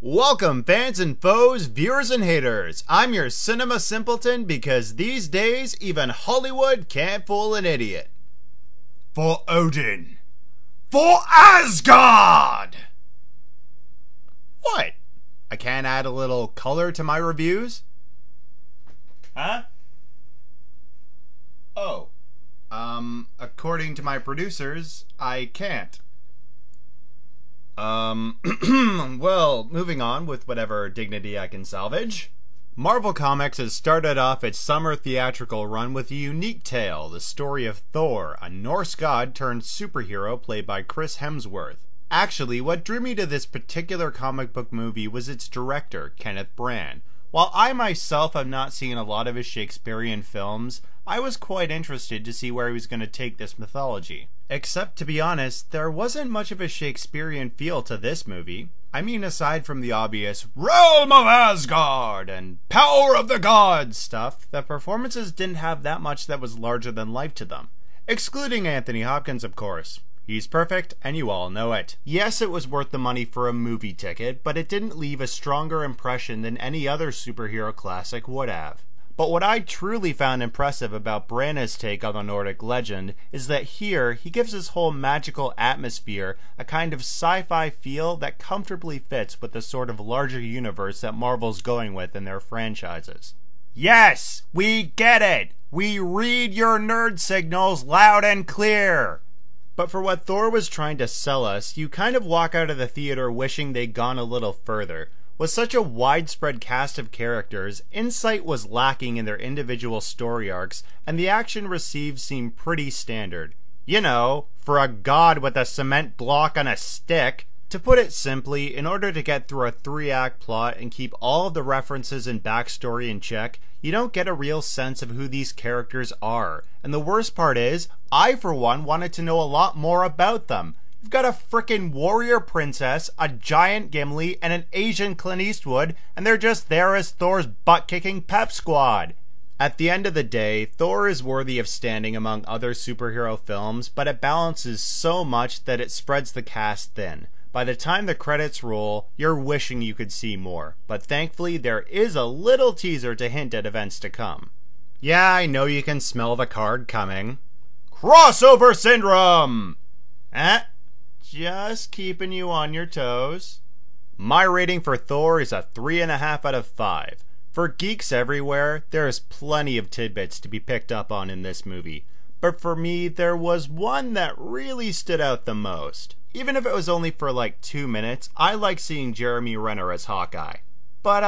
Welcome, fans and foes, viewers and haters. I'm your cinema simpleton because these days, even Hollywood can't fool an idiot. For Odin. For Asgard! What? I can't add a little color to my reviews? Huh? Oh. According to my producers, I can't. Well, moving on with whatever dignity I can salvage. Marvel Comics has started off its summer theatrical run with a unique tale, the story of Thor, a Norse god turned superhero played by Chris Hemsworth. Actually, what drew me to this particular comic book movie was its director, Kenneth Branagh. While I myself have not seen a lot of his Shakespearean films, I was quite interested to see where he was going to take this mythology. Except, to be honest, there wasn't much of a Shakespearean feel to this movie. I mean, aside from the obvious realm of Asgard and power of the gods stuff, the performances didn't have that much that was larger than life to them. Excluding Anthony Hopkins, of course. He's perfect, and you all know it. Yes, it was worth the money for a movie ticket, but it didn't leave a stronger impression than any other superhero classic would have. But what I truly found impressive about Branagh's take on the Nordic legend is that here, he gives his whole magical atmosphere a kind of sci-fi feel that comfortably fits with the sort of larger universe that Marvel's going with in their franchises. Yes, we get it! We read your nerd signals loud and clear! But for what Thor was trying to sell us, you kind of walk out of the theater wishing they'd gone a little further. With such a widespread cast of characters, insight was lacking in their individual story arcs, and the action received seemed pretty standard. You know, for a god with a cement block on a stick. To put it simply, in order to get through a 3-act plot and keep all of the references and backstory in check, you don't get a real sense of who these characters are. And the worst part is, I for one wanted to know a lot more about them. You've got a frickin' warrior princess, a giant Gimli, and an Asian Clint Eastwood, and they're just there as Thor's butt-kicking pep squad. At the end of the day, Thor is worthy of standing among other superhero films, but it balances so much that it spreads the cast thin. By the time the credits roll, you're wishing you could see more, but thankfully there is a little teaser to hint at events to come. Yeah, I know you can smell the card coming. Crossover syndrome! Just keeping you on your toes. My rating for Thor is a 3.5 out of 5. For geeks everywhere, there is plenty of tidbits to be picked up on in this movie. But for me, there was one that really stood out the most. Even if it was only for like 2 minutes, I like seeing Jeremy Renner as Hawkeye. But,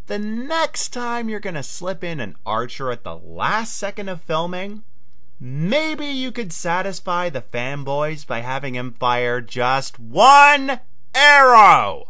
the next time you're gonna slip in an archer at the last second of filming, maybe you could satisfy the fanboys by having him fire just one arrow!